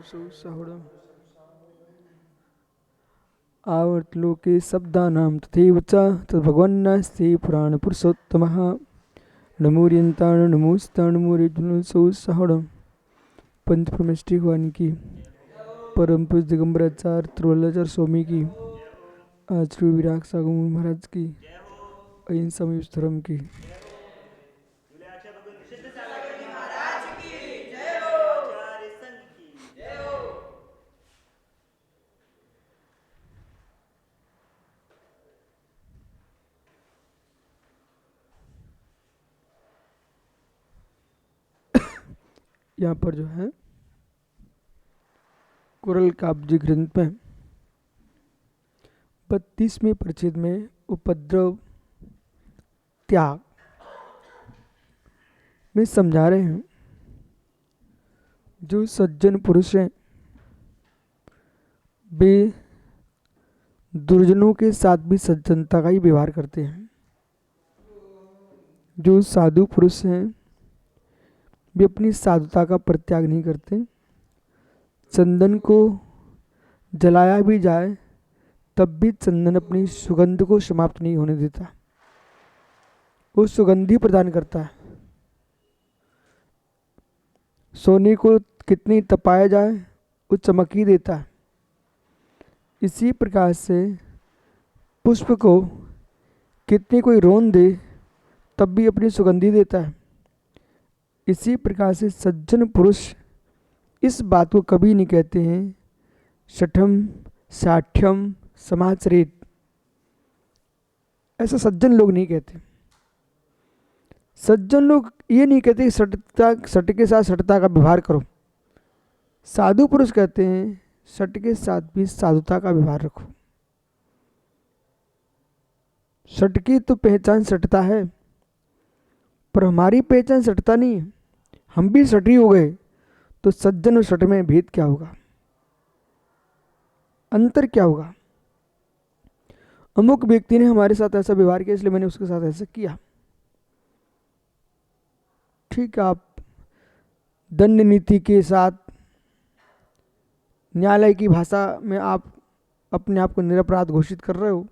सहुडम् आवर्तलोके शब्दानां तथैव च तद्भगवन्नास्ति पुराणपुरुषोत्तमः नमोरियंताणनमोस्ताणमोरिजुनसौ सहुडम् पंचप्रमेष्टि भगवान की परम पूज्य दिगंबराचार्य त्रिवल्लचार्य स्वामी की आचार्य विराग सागम महाराज की अहिंसा में धर्म की यहाँ पर जो है कुरल काब्ज ग्रंथ में 32वें परिच्छेद में उपद्रव त्याग में समझा रहे हैं। जो सज्जन पुरुष हैं वे दुर्जनों के साथ भी सज्जनता का ही व्यवहार करते हैं। जो साधु पुरुष हैं वे अपनी साधुता का परित्याग नहीं करते। चंदन को जलाया भी जाए तब भी चंदन अपनी सुगंध को समाप्त नहीं होने देता, वो सुगंधी प्रदान करता है। सोने को कितनी तपाया जाए वो चमक ही देता है। इसी प्रकार से पुष्प को कितनी कोई रोन दे तब भी अपनी सुगंधी देता है। इसी प्रकार से सज्जन पुरुष इस बात को कभी नहीं कहते हैं शठम साठ्यम समाचरित, ऐसा सज्जन लोग नहीं कहते। सज्जन लोग ये नहीं कहते सट के साथ सटता का व्यवहार करो। साधु पुरुष कहते हैं सट के साथ भी साधुता का व्यवहार रखो। सट की तो पहचान सटता है, पर हमारी पहचान सटता नहीं है। हम भी सटी हो गए तो सज्जन और सट में भेद क्या होगा, अंतर क्या होगा? अमुक व्यक्ति ने हमारे साथ ऐसा व्यवहार किया इसलिए मैंने उसके साथ ऐसा किया। ठीक है, आप दंड नीति के साथ न्यायालय की भाषा में आप अपने आप को निरपराध घोषित कर रहे हो,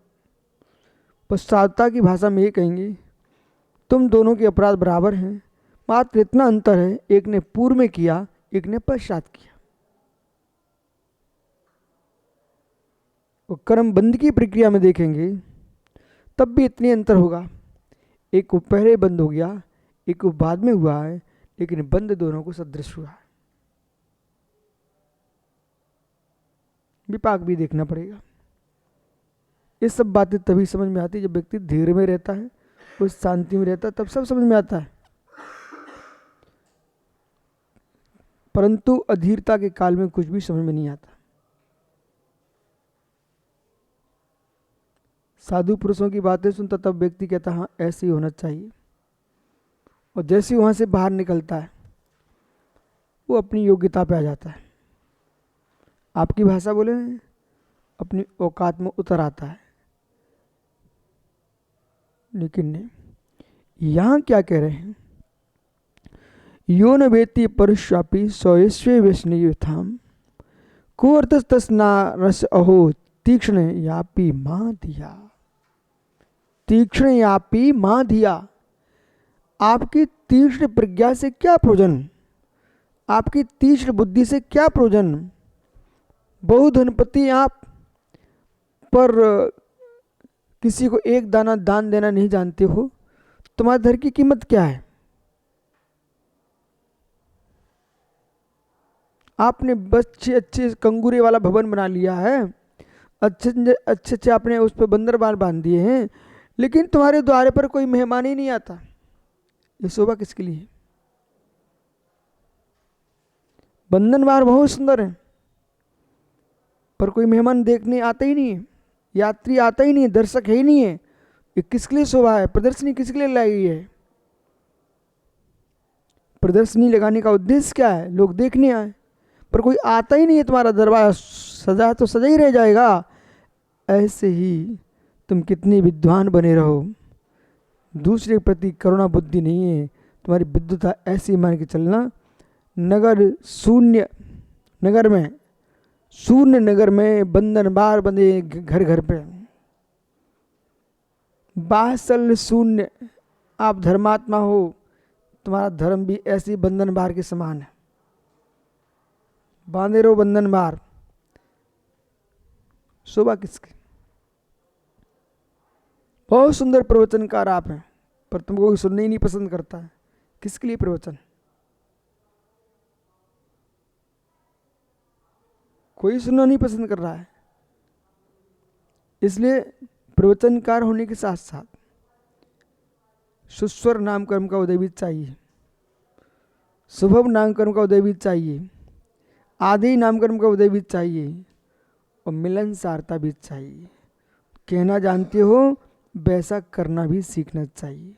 पर साधुता की भाषा में ये कहेंगे तुम दोनों के अपराध बराबर हैं, मात्र इतना अंतर है एक ने पूर्व में किया एक ने पश्चात किया। वो कर्म बंद की प्रक्रिया में देखेंगे तब भी इतनी अंतर होगा। एक को पहले बंद हो गया एक को बाद में हुआ है, लेकिन बंद दोनों को सदृश हुआ है। विपाक भी देखना पड़ेगा। ये सब बातें तभी समझ में आती है जब व्यक्ति धीरे में रहता है, उस शांति में रहता है, तब सब समझ में आता है। परंतु अधीरता के काल में कुछ भी समझ में नहीं आता। साधु पुरुषों की बातें सुनता तब व्यक्ति कहता हाँ ऐसे ही होना चाहिए, और जैसे वहां से बाहर निकलता है वो अपनी योग्यता पे आ जाता है। आपकी भाषा बोले अपनी औकात में उतर आता है। लेकिन यहाँ क्या कह रहे हैं, यो न वेत्ति परश्वापि स्वयस्वे व्यसनयुथाम को अर्थस्तस्ना रस अहो तीक्ष्ण यापी मां दिया। तीक्ष्ण यापी मां दिया। आपकी तीक्ष्ण प्रज्ञा से क्या प्रयोजन, आपकी तीक्ष्ण बुद्धि से क्या प्रयोजन। बहुधनपति आप पर किसी को एक दाना दान देना नहीं जानते हो, तुम्हारे धन की कीमत क्या है। आपने अच्छे अच्छे कंगूरे वाला भवन बना लिया है, अच्छे अच्छे आपने उस पर बंदर बाल बांध दिए हैं, लेकिन तुम्हारे द्वारे पर कोई मेहमान ही नहीं आता। ये शोभा किसके लिए? बंधन बार बहुत सुंदर है, पर कोई मेहमान देखने आता ही नहीं है, यात्री आता ही नहीं है, दर्शक है ही नहीं है। ये किसके लिए शोभा है? प्रदर्शनी किसके लिए लगाई है? प्रदर्शनी लगाने का उद्देश्य क्या है? लोग देखने आए, पर कोई आता ही नहीं है। तुम्हारा दरबार सजा तो सजा ही रह जाएगा। ऐसे ही तुम कितने विद्वान बने रहो, दूसरे के प्रति करुणा बुद्धि नहीं है। तुम्हारी विद्वता ऐसी मान के चलना, नगर शून्य नगर में, शून्य नगर में बंधन बार बंधे घर घर पे, बासल शून्य। आप धर्मात्मा हो, तुम्हारा धर्म भी ऐसी बंधन बार के समान है, बांधे रहो बंधन बार, शोभा किसकी। बहुत सुंदर प्रवचनकार आप हैं, पर तुमको कोई सुनने ही नहीं पसंद करता है, किसके लिए प्रवचन? कोई सुनना नहीं पसंद कर रहा है। इसलिए प्रवचनकार होने के साथ साथ सुस्वर नामकर्म का उदय भी चाहिए, शुभम नामकर्म का उदय भी चाहिए, आदि नामकर्म का उदय भी चाहिए, और मिलनसारता भी चाहिए। कहना जानते हो वैसा करना भी सीखना चाहिए।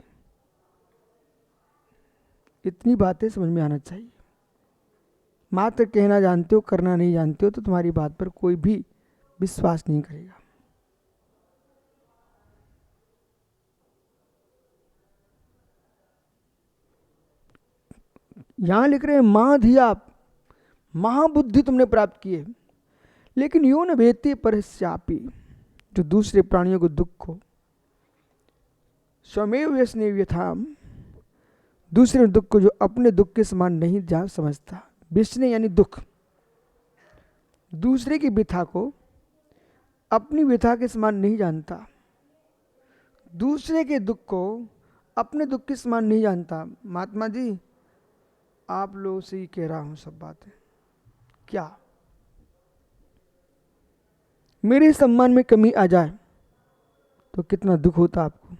इतनी बातें समझ में आना चाहिए। मात्र कहना जानते हो, करना नहीं जानते हो, तो तुम्हारी बात पर कोई भी विश्वास नहीं करेगा। यहां लिख रहे हैं महाधिया, महाबुद्धि तुमने प्राप्त की है, लेकिन यो न वेत्ति परस्यापि, जो दूसरे प्राणियों को दुख को, स्वमेव व्यसने यथाम, दूसरे दुख को जो अपने दुख के समान नहीं जान समझता। व्यसने यानी दुख, दूसरे की व्यथा को अपनी व्यथा के समान नहीं जानता, दूसरे के दुख को अपने दुख के समान नहीं जानता। महात्मा जी आप लोगों से ही कह रहा हूं सब बातें। क्या मेरे सम्मान में कमी आ जाए तो कितना दुख होता आपको,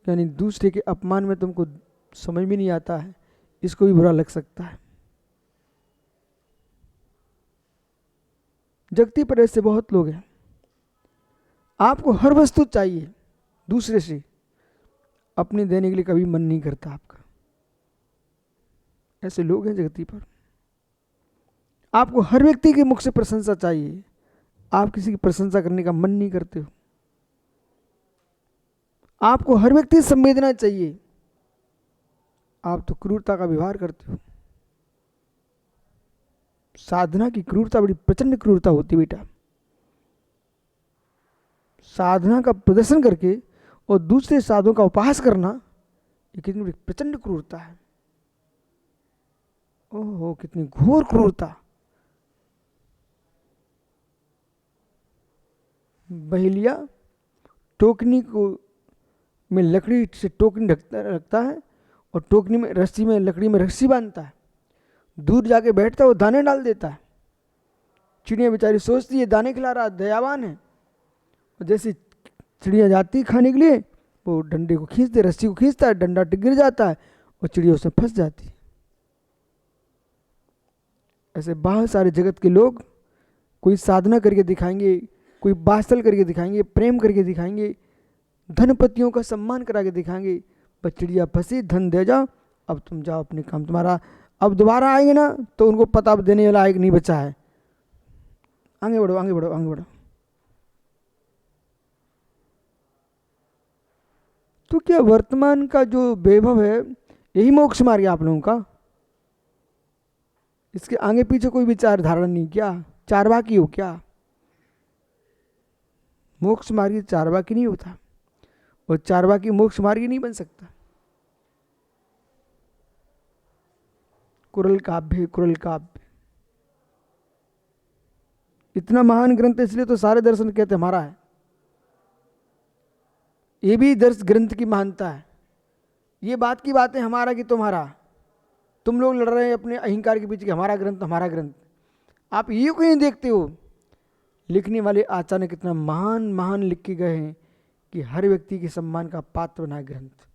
यानी दूसरे के अपमान में तुमको समझ में नहीं आता है, इसको भी बुरा लग सकता है। जगती पर ऐसे बहुत लोग हैं, आपको हर वस्तु चाहिए दूसरे से, अपनी देने के लिए कभी मन नहीं करता आपका। ऐसे लोग हैं जगती पर। आपको हर व्यक्ति के मुख से प्रशंसा चाहिए, आप किसी की प्रशंसा करने का मन नहीं करते हो। आपको हर व्यक्ति से संवेदना चाहिए, आप तो क्रूरता का व्यवहार करते हो। साधना की क्रूरता बड़ी प्रचंड क्रूरता होती है बेटा। साधना का प्रदर्शन करके और दूसरे साधुओं का उपहास करना, ये कितनी बड़ी प्रचंड क्रूरता है। ओहो कितनी घोर क्रूरता। बहेलिया टोकनी को में लकड़ी से टोकनी रखता है और टोकनी में रस्सी में लकड़ी में रस्सी बांधता है, दूर जाके बैठता है, वो दाने डाल देता है। चिड़िया बेचारी सोचती है दाने खिला रहा, दयावान है, और जैसे चिड़िया जाती है खाने के लिए, वो डंडे को खींचते, रस्सी को खींचता है, डंडा गिर जाता है और चिड़िया उसमें फंस जाती है। ऐसे बहुत सारे जगत के लोग कोई साधना करके दिखाएंगे, कोई वात्सल करके दिखाएंगे, प्रेम करके दिखाएंगे, धनपतियों का सम्मान करा के दिखाएंगे, पर चिड़िया फंसी, धन दे जाओ, अब तुम जाओ अपने काम, तुम्हारा अब दोबारा आएंगे ना तो उनको पता देने वाला एक नहीं बचा है, आगे बढ़ो आगे बढ़ो आगे बढ़ो। तो क्या वर्तमान का जो वैभव है यही मोक्ष मार्ग है आप लोगों का? इसके आगे पीछे कोई विचार धारणा नहीं क्या? चारवाकी हो क्या? मोक्ष मार्गी चारवाकी नहीं होता, और चारवाकी मोक्ष मार्गी नहीं बन सकता। कुरल काव्य, कुरल काव्य इतना महान ग्रंथ है, इसलिए तो सारे दर्शन कहते हमारा है। ये भी दर्श ग्रंथ की महानता है। ये बात की बात है हमारा कि तुम्हारा, तुम लोग लड़ रहे हैं अपने अहंकार के पीछे कि हमारा ग्रंथ हमारा ग्रंथ। आप ये क्यों नहीं देखते हो लिखने वाले आचार्य ने कितना महान महान लिख के गए हैं कि हर व्यक्ति के सम्मान का पात्र बना ग्रंथ।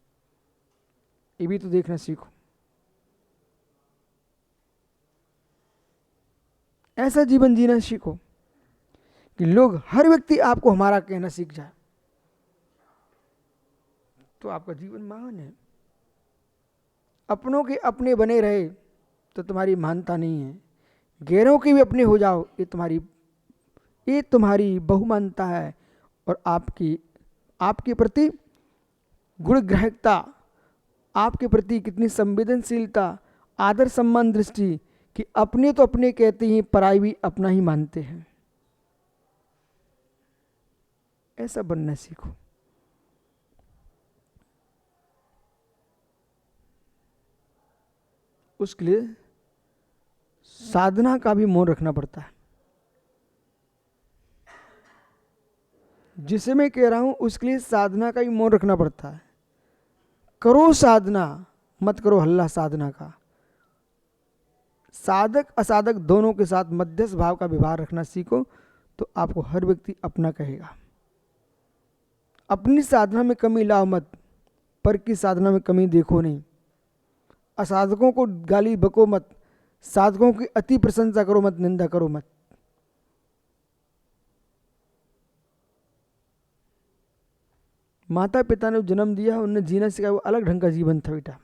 ये भी तो देखना सीखो। ऐसा जीवन जीना सीखो कि लोग हर व्यक्ति आपको हमारा कहना सीख जाए, तो आपका जीवन महान है। अपनों के अपने बने रहे तो तुम्हारी महानता नहीं है, गैरों के भी अपने हो जाओ ये तुम्हारी बहुमानता है। और आपके प्रति गुणग्राहकता, आपके प्रति कितनी संवेदनशीलता, आदर सम्मान दृष्टि, कि अपने तो अपने कहते हैं, पराई भी अपना ही मानते हैं। ऐसा बनना सीखो। उसके लिए साधना का भी मौन रखना पड़ता है। जिसे मैं कह रहा हूं उसके लिए साधना का भी मौन रखना पड़ता है। करो साधना, मत करो हल्ला साधना का। साधक असाधक दोनों के साथ मध्यस्थ भाव का व्यवहार रखना सीखो, तो आपको हर व्यक्ति अपना कहेगा। अपनी साधना में कमी लाओ मत, पर की साधना में कमी देखो नहीं। असाधकों को गाली बको मत, साधकों की अति प्रशंसा करो मत, निंदा करो मत। माता पिता ने जन्म दिया, उन्हें जीना सिखाया, वो अलग ढंग का जीवन था बेटा।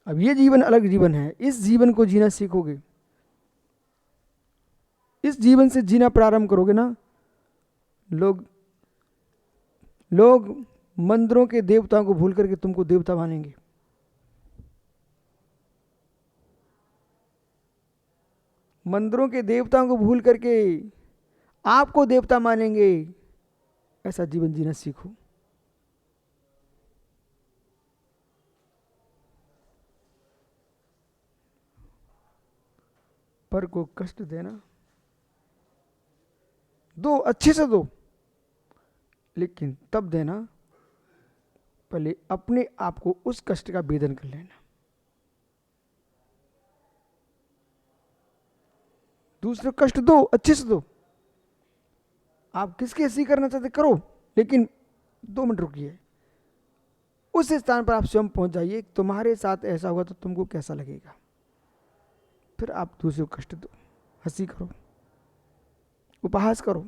अब ये जीवन अलग जीवन है, इस जीवन को जीना सीखोगे, इस जीवन से जीना प्रारंभ करोगे ना। लोग मंदिरों के देवताओं को भूल करके तुमको देवता मानेंगे। मंदिरों के देवताओं को भूल करके आपको देवता मानेंगे। ऐसा जीवन जीना सीखो। पर को कष्ट देना दो, अच्छे से दो, लेकिन तब देना पहले अपने आप को उस कष्ट का वेदन कर लेना। दूसरे कष्ट दो, अच्छे से दो। आप किसके ऐसी करना चाहते करो, लेकिन 2 मिनट रुकिए। उस स्थान पर आप स्वयं पहुंच जाइए, तुम्हारे साथ ऐसा हुआ तो तुमको कैसा लगेगा। फिर आप दूसरे को कष्ट दो, हंसी करो, उपहास करो,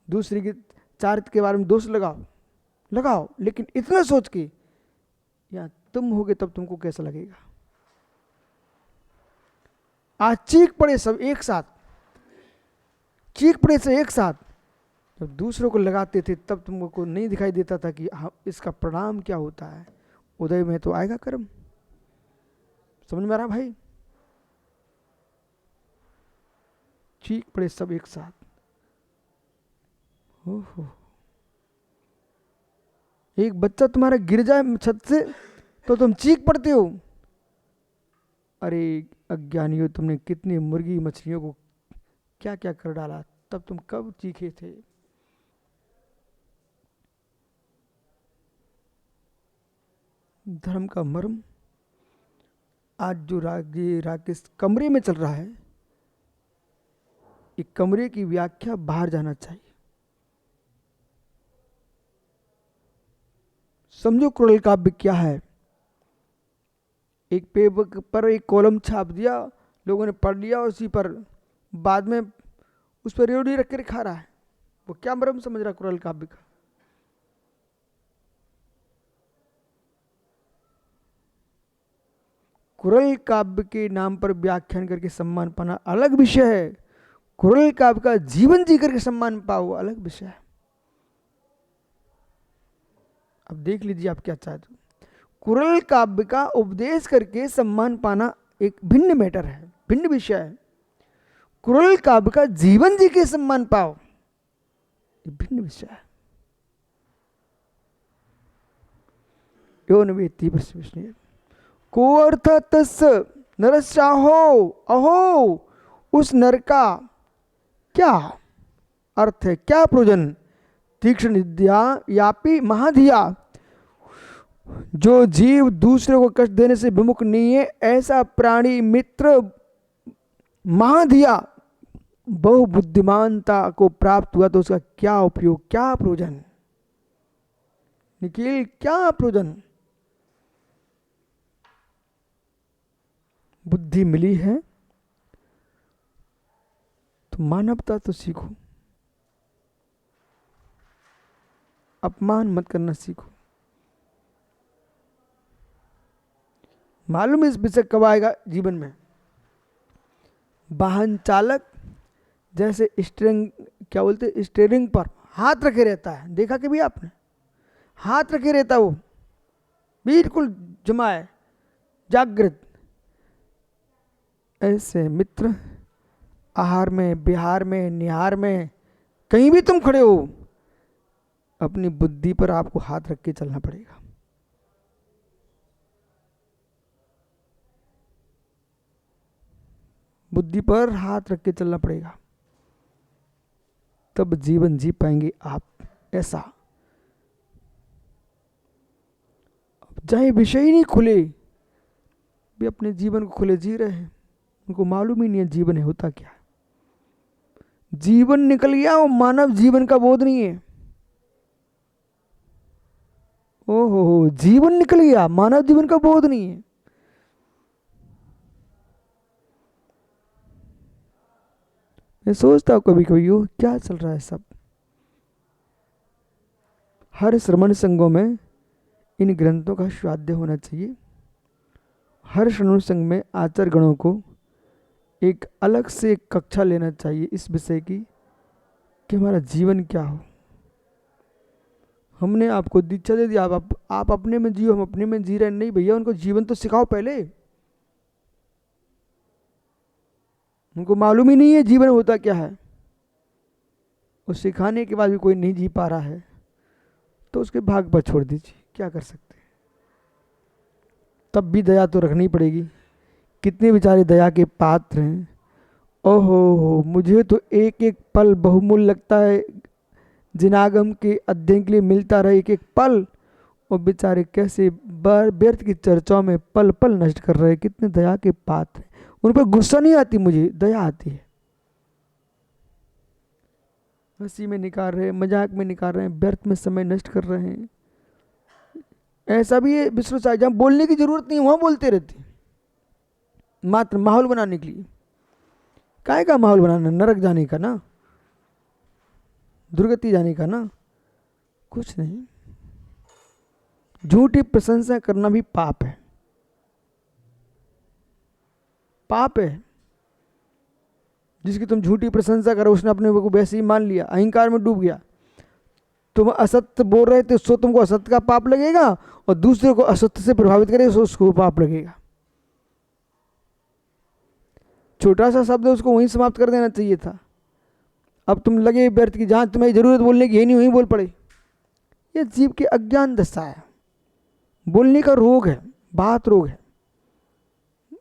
दूसरे के चारित्र के बारे में दोष लगाओ, लेकिन इतना सोच के या तुम होगे तब तुमको कैसा लगेगा। आज चीख पड़े सब एक साथ, चीख पड़े से एक साथ, जब दूसरों को लगाते थे तब तुमको नहीं दिखाई देता था कि हाँ इसका परिणाम क्या होता है। उदय में तो आएगा कर्म। समझ में आ रहा भाई? चीख पड़े सब एक साथ। ओहो, एक बच्चा तुम्हारा गिर जाए छत से तो तुम चीख पड़ते हो। अरे अज्ञानियों, तुमने कितनी मुर्गी मछलियों को क्या क्या कर डाला, तब तुम कब चीखे थे। धर्म का मर्म आज जो राकेश कमरे में चल रहा है, एक कमरे की व्याख्या बाहर जाना चाहिए। समझो क्रूरल काव्य क्या है। एक पेपर पर एक कॉलम छाप दिया, लोगों ने पढ़ लिया, उसी पर बाद में उस पर रेवड़ी रख कर खा रहा है। वो क्या मर्म समझ रहा क्रूरल काव्य का। क्रूरल काव्य के नाम पर व्याख्यान करके सम्मान पाना अलग विषय है, क्रूरल काव्य का जीवन जी करके सम्मान पाओ अलग विषय है। अब देख लीजिए आप क्या चाहते हो। क्रूरल काव्य का उपदेश करके सम्मान पाना एक भिन्न मैटर है, भिन्न विषय है। क्रूरल काव्य का जीवन जी के सम्मान पाओ, ये भिन्न विषय है। यो न वेत्ति विष्णु को अर्थ तस् नरस्याहो अहो, उस नर का क्या अर्थ है, क्या प्रयोजन। तीक्ष्ण विद्या यापी महाधिया, जो जीव दूसरे को कष्ट देने से विमुख नहीं है, ऐसा प्राणी मित्र महाधिया बहुबुद्धिमानता को प्राप्त हुआ, तो उसका क्या उपयोग, क्या प्रयोजन। निखिल, क्या प्रयोजन। बुद्धि मिली है तो मानवता तो सीखो, अपमान मत करना सीखो। मालूम इस विषय कब आएगा जीवन में। वाहन चालक जैसे स्टीयरिंग, क्या बोलते, स्टीयरिंग पर हाथ रखे रहता है, देखा कि भी आपने, हाथ रखे रहता है वो बिल्कुल जमाए जागृत, ऐसे मित्र आहार में, बिहार में, निहार में, कहीं भी तुम खड़े हो, अपनी बुद्धि पर आपको हाथ रख के चलना पड़ेगा। बुद्धि पर हाथ रख के चलना पड़ेगा, तब जीवन जी पाएंगे आप। ऐसा चाहे विषय ही नहीं खुले भी अपने जीवन को खुले जी रहे हैं, उनको मालूम ही नहीं है जीवन है होता क्या है। जीवन निकल गया और मानव जीवन का बोध नहीं है। ओहो, जीवन निकल गया, मानव जीवन का बोध नहीं है। मैं सोचता हूं कभी कभी यो क्या चल रहा है सब। हर श्रमण संघों में इन ग्रंथों का स्वाध्याय होना चाहिए। हर श्रमण संघ में आचार्य गणों को एक अलग से कक्षा लेना चाहिए इस विषय की कि हमारा जीवन क्या हो। हमने आपको दीक्षा दे दी, आप अपने में जियो, हम अपने में जी रहे नहीं भैया, उनको जीवन तो सिखाओ पहले। उनको मालूम ही नहीं है जीवन होता क्या है, और सिखाने के बाद भी कोई नहीं जी पा रहा है तो उसके भाग पर छोड़ दीजिए, क्या कर सकते हैं। तब भी दया तो रखनी पड़ेगी। कितने बेचारे दया के पात्र हैं। ओहो, मुझे तो एक एक पल बहुमूल्य लगता है, जिनागम के अध्ययन के लिए मिलता रहे एक एक पल, और बेचारे कैसे व्यर्थ की चर्चाओं में पल पल नष्ट कर रहे हैं। कितने दया के पात्र हैं। उन पर गुस्सा नहीं आती, मुझे दया आती है। हंसी में निकाल रहे हैं, मजाक में निकाल रहे हैं, व्यर्थ में समय नष्ट कर रहे हैं। ऐसा भी है विश्व साहित्य जहाँ बोलने की जरूरत नहीं, वहां बोलते रहते हैं, मात्र माहौल बनाने के लिए। काय का माहौल बनाना? नरक जाने का ना, दुर्गति जाने का ना, कुछ नहीं। झूठी प्रशंसा करना भी पाप है, पाप है। जिसकी तुम झूठी प्रशंसा करो उसने अपने को वैसे ही मान लिया, अहंकार में डूब गया। तुम असत्य बोल रहे थे सो तुमको असत्य का पाप लगेगा, और दूसरे को असत्य से प्रभावित करे सो उसको पाप लगेगा। छोटा सा शब्द उसको वहीं समाप्त कर देना चाहिए था। अब तुम लगे व्यर्थ की, जहां तुम्हें जरूरत बोलने की है नहीं वहीं बोल पड़े। यह जीव की अज्ञान दशा है, बोलने का रोग है, बात रोग है।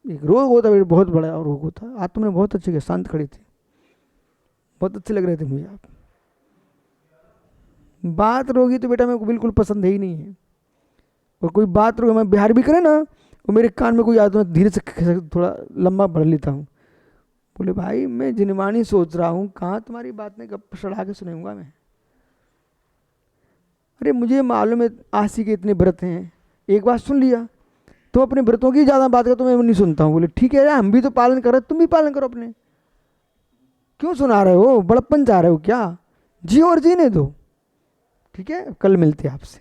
एक रोग होता है, बहुत बड़ा रोग होता है। आज तुमने बहुत अच्छे, शांत खड़े थे, बहुत अच्छे लग रहे थे मुझे आप। बात रोगी तो बेटा मेरे को बिल्कुल पसंद है ही नहीं है। और कोई बात रोग मैं बिहार भी करे ना, और मेरे कान में कोई आता है, धीरे से थोड़ा लंबा भर लेता हूँ। बोले भाई मैं जिनमानी सोच रहा हूँ, कहाँ तुम्हारी बात में गप सड़ा के सुनूंगा मैं। अरे मुझे मालूम है आशी के इतने व्रत हैं, एक बात सुन लिया तो अपने व्रतों की ज़्यादा बात कर तो मैं नहीं सुनता हूँ। बोले ठीक है यार, हम भी तो पालन कर रहे, तुम भी पालन करो अपने। क्यों सुना रहे हो, बड़प्पन चाह रहे हो क्या? जियो और जीने दो। ठीक है, कल मिलते हैं आपसे।